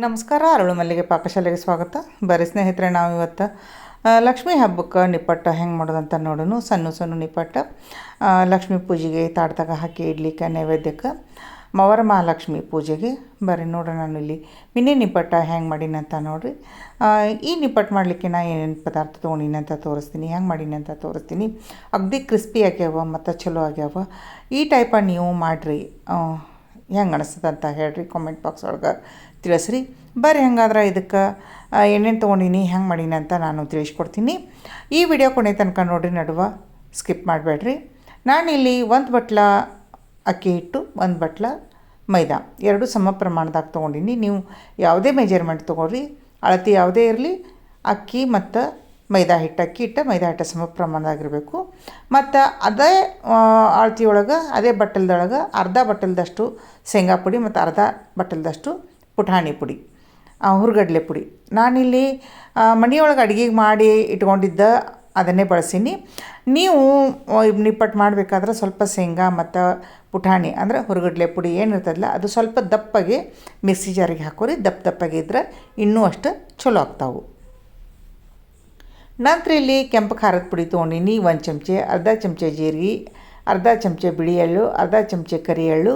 ನಮಸ್ಕಾರ. ಅರಳು ಮಲ್ಲಿಗೆ ಪಾಕಶಾಲೆಗೆ ಸ್ವಾಗತ. ಬರೀ ಸ್ನೇಹಿತರೆ, ನಾವು ಇವತ್ತು ಲಕ್ಷ್ಮೀ ಹಬ್ಬಕ್ಕೆ ನಿಪ್ಪಟ್ಟು ಹೆಂಗೆ ಮಾಡೋದಂತ ನೋಡೋಣ. ಸಣ್ಣ ಸಣ್ಣ ನಿಪ್ಪಟ್ಟು ಲಕ್ಷ್ಮೀ ಪೂಜೆಗೆ ತಾಡ್ದಾಗ ಹಾಕಿ ಇಡ್ಲಿಕ್ಕೆ, ನೈವೇದ್ಯಕ್ಕೆ, ಮವರ ಮಹಾಲಕ್ಷ್ಮಿ ಪೂಜೆಗೆ ಬರ್ರಿ ನೋಡೋಣ. ನಾನು ಇಲ್ಲಿ ಮಿನಿ ನಿಪ್ಪಟ್ಟು ಹೆಂಗೆ ಮಾಡೀನಂತ ನೋಡಿರಿ. ಈ ನಿಪ್ಪಟ್ಟು ಮಾಡಲಿಕ್ಕೆ ನಾ ಏನೇನು ಪದಾರ್ಥ ತೊಗೊಂಡಿನಿ ಅಂತ ತೋರಿಸ್ತೀನಿ, ಹೆಂಗೆ ಮಾಡೀನಿ ಅಂತ ತೋರಿಸ್ತೀನಿ. ಅಗದಿ ಕ್ರಿಸ್ಪಿ ಆಗ್ಯಾವ ಮತ್ತು ಚಲೋ ಆಗ್ಯಾವ. ಈ ಟೈಪ ನೀವು ಮಾಡಿರಿ, ಹೆಂಗೆ ಅನಿಸ್ತದೆ ಅಂತ ಹೇಳ್ರಿ, ಕಾಮೆಂಟ್ ಬಾಕ್ಸ್ ಒಳಗೆ ತಿಳಿಸ್ರಿ. ಬರ್ರಿ ಹಂಗಾದ್ರೆ ಇದಕ್ಕೆ ಏನೇನು ತೊಗೊಂಡಿನಿ, ಹೆಂಗೆ ಮಾಡೀನಿ ಅಂತ ನಾನು ತಿಳಿಸ್ಕೊಡ್ತೀನಿ. ಈ ವಿಡಿಯೋ ಕೊನೆ ತನಕ ನೋಡಿರಿ, ನಡುವ ಸ್ಕಿಪ್ ಮಾಡಬೇಡ್ರಿ. ನಾನಿಲ್ಲಿ ಒಂದು ಬಟ್ಲ ಅಕ್ಕಿ ಹಿಟ್ಟು, ಒಂದು ಬಟ್ಲ ಮೈದಾ, ಎರಡು ಸಮ ಪ್ರಮಾಣದಾಗ ತೊಗೊಂಡಿನಿ. ನೀವು ಯಾವುದೇ ಮೆಜರ್ಮೆಂಟ್ ತೊಗೊಳ್ರಿ, ಅಳತೆ ಯಾವುದೇ ಇರಲಿ, ಅಕ್ಕಿ ಮತ್ತು ಮೈದಾ ಹಿಟ್ಟು, ಅಕ್ಕಿ ಹಿಟ್ಟು ಮೈದಾ ಹಿಟ್ಟು ಸಮ ಪ್ರಮಾಣದಾಗಿರಬೇಕು. ಮತ್ತು ಅದೇ ಅಳತೆಯೊಳಗೆ, ಅದೇ ಬಟ್ಟಲ್ದೊಳಗೆ ಅರ್ಧ ಬಟ್ಟಲ್ದಷ್ಟು ಶೇಂಗಾ ಪುಡಿ ಮತ್ತು ಅರ್ಧ ಬಟ್ಟಲ್ದಷ್ಟು ಪುಟಾಣಿ ಪುಡಿ, ಹುರ್ಗಡ್ಲೆ ಪುಡಿ. ನಾನಿಲ್ಲಿ ಮನೆಯೊಳಗೆ ಅಡುಗೆಗೆ ಮಾಡಿ ಇಟ್ಕೊಂಡಿದ್ದ ಅದನ್ನೇ ಬಳಸೀನಿ. ನೀವು ನಿಪ್ಪಟ್ಟು ಮಾಡಬೇಕಾದ್ರೆ ಸ್ವಲ್ಪ ಶೇಂಗಾ ಮತ್ತು ಪುಟಾಣಿ ಅಂದರೆ ಹುರ್ಗಡ್ಲೆ ಪುಡಿ ಏನಿರ್ತದಲ್ಲ, ಅದು ಸ್ವಲ್ಪ ದಪ್ಪಗೆ ಮಿಕ್ಸಿ ಜಾರಿಗೆ ಹಾಕೋರಿ. ದಪ್ಪಗೆ ಇದ್ರೆ ಇನ್ನೂ ಅಷ್ಟು ಚಲೋ ಆಗ್ತಾವೆ. ನಂತರ ಇಲ್ಲಿ ಕೆಂಪು ಖಾರದ ಪುಡಿ ತೊಗೊಂಡಿನಿ 1 ಚಮಚೆ, ಅರ್ಧ ಚಮಚೆ ಜೀರಿಗೆ, ಅರ್ಧ ಚಮಚೆ ಬಿಳಿ ಎಳ್ಳು, ಅರ್ಧ ಚಮಚೆ ಕರಿ ಎಳ್ಳು,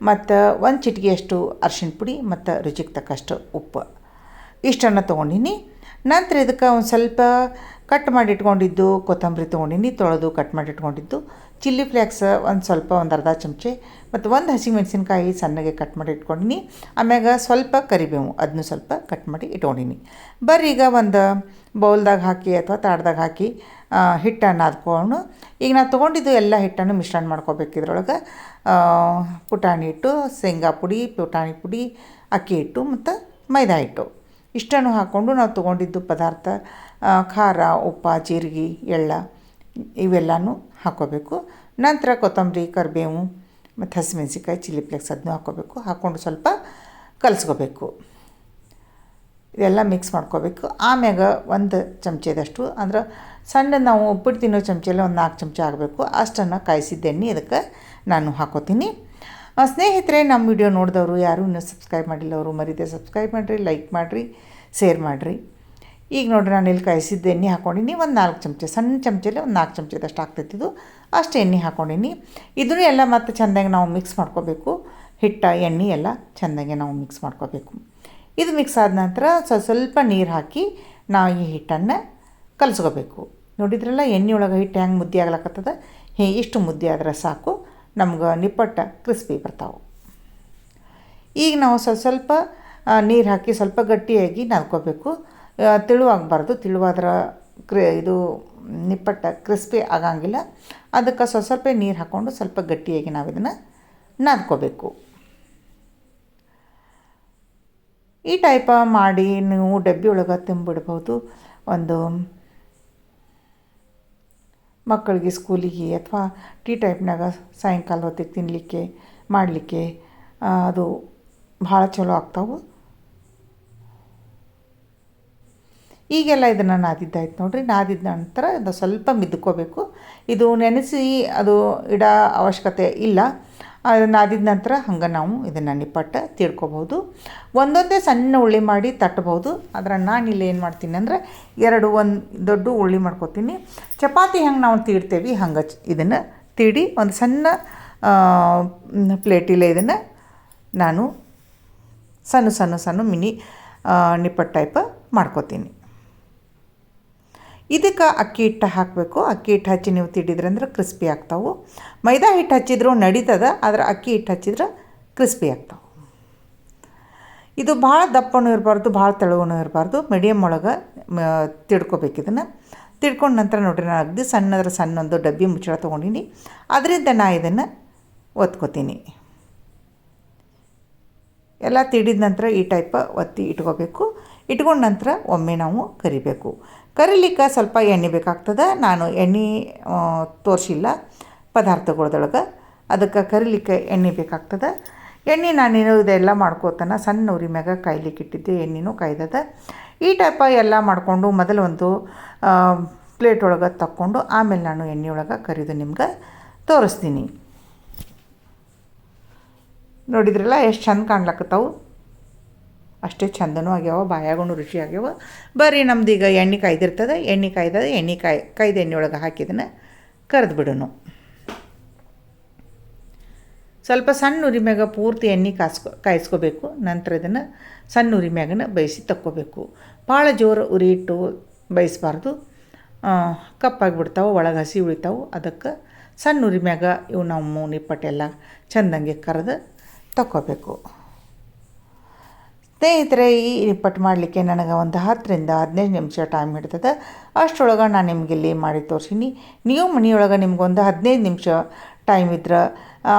ಮತ್ತು 1 ಚಿಟಿಕೆಯಷ್ಟು ಅರಿಶಿಣ ಪುಡಿ ಮತ್ತು ರುಚಿಗೆ ತಕ್ಕಷ್ಟು ಉಪ್ಪು, ಇಷ್ಟನ್ನು ತೊಗೊಂಡಿನಿ. ನಂತರ ಇದಕ್ಕೆ ಒಂದು ಸ್ವಲ್ಪ ಕಟ್ ಮಾಡಿ ಇಟ್ಕೊಂಡಿದ್ದು ಕೊತ್ತಂಬರಿ ತೊಗೊಂಡಿನಿ, ತೊಳೆದು ಕಟ್ ಮಾಡಿ ಇಟ್ಕೊಂಡಿದ್ದು, ಚಿಲ್ಲಿ ಫ್ಲೇಕ್ಸ್ ಒಂದು ಅರ್ಧ ಚಮಚೆ, ಮತ್ತು 1 ಹಸಿಮೆಣಸಿನ್ಕಾಯಿ ಸಣ್ಣಗೆ ಕಟ್ ಮಾಡಿ ಇಟ್ಕೊಂಡಿನಿ. ಆಮ್ಯಾಗ ಸ್ವಲ್ಪ ಕರಿಬೇವು, ಅದನ್ನು ಸ್ವಲ್ಪ ಕಟ್ ಮಾಡಿ ಇಟ್ಕೊಂಡಿನಿ. ಬರ್ರಿ ಈಗ ಒಂದು ಬೌಲ್ದಾಗ ಹಾಕಿ ಅಥವಾ ತಾಡ್ದಾಗ ಹಾಕಿ ಹಿಟ್ಟನ್ನು ನಾದ್ಕೊಂಡು, ಈಗ ನಾನು ತೊಗೊಂಡಿದ್ದು ಎಲ್ಲ ಹಿಟ್ಟನ್ನು ಮಿಶ್ರಣ ಮಾಡ್ಕೋಬೇಕು. ಇದ್ರೊಳಗೆ ಪುಟಾಣಿ ಹಿಟ್ಟು, ಶೇಂಗಾ ಪುಡಿ, ಪುಟಾಣಿ ಪುಡಿ, ಅಕ್ಕಿ ಹಿಟ್ಟು ಮತ್ತು ಮೈದಾ ಹಿಟ್ಟು ಇಷ್ಟನ್ನು ಹಾಕ್ಕೊಂಡು ನಾವು ತೊಗೊಂಡಿದ್ದು ಪದಾರ್ಥ ಖಾರ, ಉಪ್ಪು, ಜೀರಿಗೆ, ಎಳ್ಳು ಇವೆಲ್ಲನೂ ಹಾಕ್ಕೋಬೇಕು. ನಂತರ ಕೊತ್ತಂಬರಿ, ಕರಿಬೇವು ಮತ್ತು ಹಸಿಮೆಣಸಿನ್ಕಾಯಿ, ಚಿಲ್ಲಿ ಫ್ಲೇಕ್ಸ್ ಅದನ್ನೂ ಹಾಕ್ಕೋಬೇಕು. ಹಾಕ್ಕೊಂಡು ಸ್ವಲ್ಪ ಕಲಿಸ್ಕೋಬೇಕು. ಇದೆಲ್ಲ ಮಿಕ್ಸ್ ಮಾಡ್ಕೋಬೇಕು. ಆಮ್ಯಾಗ 1 ಚಮಚದಷ್ಟು ಅಂದ್ರೆ ಸಣ್ಣ ನಾವು ಉಪ್ಪಿಟ್ಟು ತಿನ್ನೋ ಚಮಚೆಲ್ಲ ಒಂದು 4 ಚಮಚ ಆಗಬೇಕು ಅಷ್ಟನ್ನು ಕಾಯಿಸಿದ ಎಣ್ಣೆ ಇದಕ್ಕೆ ನಾನು ಹಾಕೋತೀನಿ. ಸ್ನೇಹಿತರೆ, ನಮ್ಮ ವಿಡಿಯೋ ನೋಡಿದವರು ಯಾರು ಇನ್ನೂ ಸಬ್ಸ್ಕ್ರೈಬ್ ಮಾಡಿಲ್ಲವರು ಮರೀದೆ ಸಬ್ಸ್ಕ್ರೈಬ್ ಮಾಡಿರಿ, ಲೈಕ್ ಮಾಡಿರಿ, ಶೇರ್ ಮಾಡಿರಿ. ಈಗ ನೋಡಿರಿ, ನಾನು ಇಲ್ಲಿ ಕಾಯಿಸಿದ ಎಣ್ಣೆ ಹಾಕ್ಕೊಂಡಿನಿ. ಒಂದು 4 ಚಮಚೆ, ಸಣ್ಣ ಚಮಚಲ್ಲಿ ಒಂದು 4 ಚಮಚದಷ್ಟು ಆಗ್ತೈತಿದ್ದು ಅಷ್ಟು ಎಣ್ಣೆ ಹಾಕ್ಕೊಂಡಿನಿ. ಇದನ್ನು ಎಲ್ಲ ಮತ್ತು ಚೆಂದಾಗಿ ನಾವು ಮಿಕ್ಸ್ ಮಾಡ್ಕೋಬೇಕು. ಹಿಟ್ಟ ಎಣ್ಣೆ ಎಲ್ಲ ಚೆಂದಾಗಿ ನಾವು ಮಿಕ್ಸ್ ಮಾಡ್ಕೋಬೇಕು. ಇದು ಮಿಕ್ಸ್ ಆದ ನಂತರ ಸ್ವಲ್ಪ ನೀರು ಹಾಕಿ ನಾವು ಈ ಹಿಟ್ಟನ್ನು ಕಲಿಸ್ಕೋಬೇಕು. ನೋಡಿದ್ರಲ್ಲ, ಎಣ್ಣೆ ಒಳಗೆ ಹಿಟ್ಟು ಹೆಂಗೆ ಮುದ್ದೆ ಆಗ್ಲಕ್ಕತ್ತದ, ಇಷ್ಟು ಮುದ್ದೆ ಆದ್ರೆ ಸಾಕು, ನಮ್ಗೆ ನಿಪ್ಪಟ್ಟು ಕ್ರಿಸ್ಪಿ ಬರ್ತಾವೆ. ಈಗ ನಾವು ಸ್ವಲ್ಪ ನೀರು ಹಾಕಿ ಸ್ವಲ್ಪ ಗಟ್ಟಿಯಾಗಿ ನಾದ್ಕೋಬೇಕು. ತಿಳುವಾಗಬಾರ್ದು, ತಿಳುವಾದ್ರೆ ಇದು ನಿಪ್ಪಟ್ಟು ಕ್ರಿಸ್ಪಿ ಆಗಂಗಿಲ್ಲ. ಅದಕ್ಕೆ ಸ್ವಲ್ಪ ನೀರು ಹಾಕ್ಕೊಂಡು ಸ್ವಲ್ಪ ಗಟ್ಟಿಯಾಗಿ ನಾವು ಇದನ್ನು ನಾದ್ಕೋಬೇಕು. ಈ ಟೈಪ ಮಾಡಿ ನೀವು ಡಬ್ಬಿ ಒಳಗೆ ತುಂಬಿಡ್ಬೋದು. ಒಂದು ಮಕ್ಕಳಿಗೆ ಸ್ಕೂಲಿಗೆ ಅಥವಾ ಟೀ ಟೈಪ್ನಾಗ ಸಾಯಂಕಾಲ ಹೊತ್ತಿಗೆ ತಿನ್ನಲಿಕ್ಕೆ ಮಾಡಲಿಕ್ಕೆ ಅದು ಭಾಳ ಚಲೋ ಆಗ್ತಾವೆ. ಈಗೆಲ್ಲ ಇದನ್ನು ನಾದಿದ್ದಾಯ್ತು ನೋಡಿರಿ. ನಾದಿದ ನಂತರ ಅದು ಸ್ವಲ್ಪ ಮಿದ್ಕೋಬೇಕು. ಇದು ನೆನೆಸಿ ಅದು ಇಡೋ ಅವಶ್ಯಕತೆ ಇಲ್ಲ. ನಾದಿದ ನಂತರ ಹಂಗೆ ನಾವು ಇದನ್ನು ನಿಪ್ಪಟ್ಟು ತೀಡ್ಕೋಬೋದು. ಒಂದೊಂದೇ ಸಣ್ಣ ಉಳ್ಳಿ ಮಾಡಿ ತಟ್ಟಬೋದು. ಆದರೆ ನಾನಿಲ್ಲಿ ಏನು ಮಾಡ್ತೀನಿ ಅಂದರೆ ಒಂದು ದೊಡ್ಡ ಉಳ್ಳಿ ಮಾಡ್ಕೋತೀನಿ. ಚಪಾತಿ ಹೆಂಗೆ ನಾವು ತೀಡ್ತೇವೆ ಹಂಗೆ ಇದನ್ನು ತೀಡಿ ಒಂದು ಸಣ್ಣ ಪ್ಲೇಟಿಲೆ ಇದನ್ನು ನಾನು ಸಣ್ಣ ಮಿನಿ ನಿಪ್ಪಟ್ಟು ಟೈಪ್ ಮಾಡ್ಕೋತೀನಿ. ಇದಕ್ಕೆ ಅಕ್ಕಿ ಹಿಟ್ಟು ಹಾಕಬೇಕು. ಅಕ್ಕಿ ಹಿಟ್ಟು ಹಚ್ಚಿ ನೀವು ತಿಡಿದ್ರೆ ಅಂದ್ರೆ ಕ್ರಿಸ್ಪಿ ಆಗ್ತಾವೆ. ಮೈದಾ ಹಿಟ್ಟು ಹಚ್ಚಿದ್ರೂ ನಡೀತದ, ಆದರೆ ಅಕ್ಕಿ ಹಿಟ್ಟು ಹಚ್ಚಿದ್ರೆ ಕ್ರಿಸ್ಪಿ ಆಗ್ತಾವೆ. ಇದು ಭಾಳ ದಪ್ಪನೂ ಇರಬಾರ್ದು, ಭಾಳ ತೆಳುವೂ ಇರಬಾರ್ದು, ಮೀಡಿಯಮ್ ಒಳಗೆ ತಿಡ್ಕೋಬೇಕು. ಇದನ್ನು ತಿಡ್ಕೊಂಡು ನಂತರ ನೋಡಿರಿ, ನಾನು ಅಗದಿ ಸಣ್ಣೊಂದು ಡಬ್ಬಿ ಮುಚ್ಚಳ ತೊಗೊಂಡಿನಿ. ಅದರಿಂದ ನಾನು ಇದನ್ನು ಒತ್ಕೋತೀನಿ. ಎಲ್ಲ ತಿಡಿದ ನಂತರ ಈ ಟೈಪ್ ಒತ್ತಿ ಇಟ್ಕೋಬೇಕು. ಇಟ್ಕೊಂಡ ನಂತರ ಒಮ್ಮೆ ನಾವು ಕರಿಬೇಕು. ಕರಿಲಿಕ್ಕೆ ಸ್ವಲ್ಪ ಎಣ್ಣೆ ಬೇಕಾಗ್ತದೆ. ನಾನು ಎಣ್ಣೆ ತೋರಿಸಿಲ್ಲ ಪದಾರ್ಥಗಳದೊಳಗೆ, ಅದಕ್ಕೆ ಕರಿಲಿಕ್ಕೆ ಎಣ್ಣೆ ಬೇಕಾಗ್ತದೆ. ಎಣ್ಣೆ ನಾನೇನು ಇದೆಲ್ಲ ಮಾಡ್ಕೋತಾನೆ ಸಣ್ಣ ಉರಿ ಮ್ಯಾಗ ಕಾಯ್ಲಿಕ್ಕೆ ಇಟ್ಟಿದ್ದೆ. ಎಣ್ಣೆನೂ ಕಾಯ್ದದ. ಈ ಟೈಪ ಎಲ್ಲ ಮಾಡಿಕೊಂಡು ಮೊದಲು ಒಂದು ಪ್ಲೇಟ್ ಒಳಗೆ ತಕ್ಕೊಂಡು ಆಮೇಲೆ ನಾನು ಎಣ್ಣೆ ಒಳಗೆ ಕರಿದು ನಿಮ್ಗೆ ತೋರಿಸ್ತೀನಿ. ನೋಡಿದ್ರಲ್ಲ ಎಷ್ಟು ಚಂದ ಕಾಣ್ಲಕ್ಕತ್ತಾವು. ಅಷ್ಟೇ ಚಂದನೂ ಆಗ್ಯಾವ, ಬಾಯಾಗೂ ರುಚಿ ಆಗ್ಯಾವ. ಬರ್ರಿ ನಮ್ದೀಗ ಎಣ್ಣೆ ಕಾಯ್ದಿರ್ತದೆ, ಎಣ್ಣೆ ಕಾಯ್ದ ಎಣ್ಣೆ ಒಳಗೆ ಹಾಕಿದನ್ನು ಕರೆದು ಬಿಡೋನು. ಸ್ವಲ್ಪ ಸಣ್ಣ ಉರಿ ಮ್ಯಾಗ ಪೂರ್ತಿ ಎಣ್ಣೆ ಕಾಯಿಸ್ಕೋಬೇಕು. ನಂತರ ಇದನ್ನು ಸಣ್ಣ ಉರಿ ಮ್ಯಾಗನ ಬೇಯಿಸಿ ತಕ್ಕೋಬೇಕು. ಭಾಳ ಜೋರು ಉರಿ ಇಟ್ಟು ಬೇಯಿಸಬಾರ್ದು, ಕಪ್ಪಾಗಿಬಿಡ್ತಾವೆ, ಒಳಗೆ ಹಸಿ ಉಳಿತಾವೆ. ಅದಕ್ಕೆ ಸಣ್ಣ ಉರಿ ಮ್ಯಾಗ ಇವು ನಾವು ನಿಪ್ಪಟ್ಟೆಲ್ಲ ಚೆಂದಂಗೆ ಕರೆದು ತಕ್ಕೋಬೇಕು. ಸ್ನೇಹಿತರೆ, ಈ ನಿಪ್ಪಟ್ಟು ಮಾಡಲಿಕ್ಕೆ ನನಗೆ ಒಂದು 10ರಿಂದ 15 ನಿಮಿಷ ಟೈಮ್ ಹಿಡ್ತದೆ. ಅಷ್ಟರೊಳಗೆ ನಾನು ನಿಮ್ಗೆ ಇಲ್ಲಿ ಮಾಡಿ ತೋರಿಸೀನಿ. ನೀವು ಮನೆಯೊಳಗೆ ನಿಮ್ಗೊಂದು 15 ನಿಮಿಷ ಟೈಮ್ ಇದ್ರೆ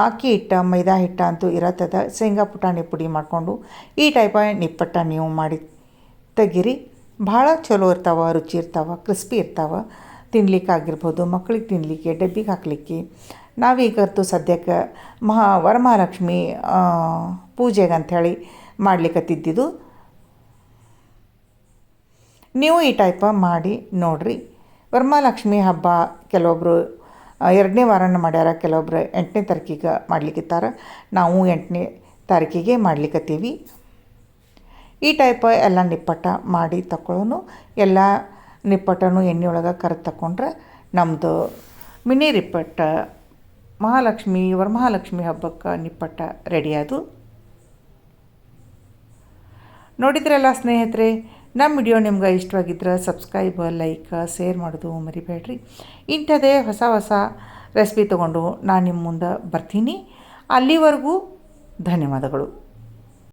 ಅಕ್ಕಿ ಹಿಟ್ಟು, ಮೈದಾ ಹಿಟ್ಟು ಅಂತೂ ಇರತ್ತದ, ಶೇಂಗಾ ಪುಟಾಣಿ ಪುಡಿ ಮಾಡಿಕೊಂಡು ಈ ಟೈಪ ನಿಪ್ಪಟ್ಟು ನೀವು ಮಾಡಿ ತೆಗೀರಿ. ಭಾಳ ಚಲೋ ಇರ್ತಾವೆ, ರುಚಿ ಇರ್ತಾವೆ, ಕ್ರಿಸ್ಪಿ ಇರ್ತಾವೆ. ತಿನ್ಲಿಕ್ಕಾಗಿರ್ಬೋದು, ಮಕ್ಳಿಗೆ ತಿನ್ನಲಿಕ್ಕೆ, ಡಬ್ಬಿಗೆ ಹಾಕಲಿಕ್ಕೆ. ನಾವೀಗಂತೂ ಸದ್ಯಕ್ಕೆ ವರಮಹಾಲಕ್ಷ್ಮಿ ಪೂಜೆಗೆ ಅಂಥೇಳಿ ಮಾಡ್ಲಿಕ್ಕತ್ತಿದ್ದು. ನೀವು ಈ ಟೈಪ ಮಾಡಿ ನೋಡಿರಿ. ವರಮಹಾಲಕ್ಷ್ಮಿ ಹಬ್ಬ ಕೆಲವೊಬ್ಬರು 2ನೇ ವಾರನ ಮಾಡ್ಯಾರ, ಕೆಲವೊಬ್ರು 8ನೇ ತಾರೀಕಿಗೆ ಮಾಡ್ಲಿಕ್ಕಿದ್ದಾರೆ. ನಾವು 8ನೇ ತಾರೀಕಿಗೆ ಮಾಡ್ಲಿಕ್ಕತ್ತೀವಿ. ಈ ಟೈಪ ಎಲ್ಲ ನಿಪ್ಪಟ್ಟು ಮಾಡಿ ತಗೊಳ್ಳೋನು. ಎಲ್ಲ ನಿಪ್ಪಟ್ಟನ್ನು ಎಣ್ಣೆಯೊಳಗೆ ಕರೆದು ತಗೊಂಡ್ರೆ ನಮ್ಮದು ಮಿನಿ ನಿಪ್ಪಟ್ಟು ವರಮಹಾಲಕ್ಷ್ಮಿ ಹಬ್ಬಕ್ಕೆ ನಿಪ್ಪಟ್ಟು ರೆಡಿ ಆದು. ನೋಡಿದ್ರಲ್ಲ ಸ್ನೇಹಿತರೆ, ನಮ್ಮ ವಿಡಿಯೋ ನಿಮ್ಗೆ ಇಷ್ಟವಾಗಿದ್ರೆ ಸಬ್ಸ್ಕ್ರೈಬ್, ಲೈಕ್, ಶೇರ್ ಮಾಡೋದು ಮರಿಬೇಡ್ರಿ. ಇಂಥದ್ದೇ ಹೊಸ ರೆಸಿಪಿ ತೊಗೊಂಡು ನಾನು ನಿಮ್ಮ ಮುಂದೆ ಬರ್ತೀನಿ. ಅಲ್ಲಿವರೆಗೂ ಧನ್ಯವಾದಗಳು.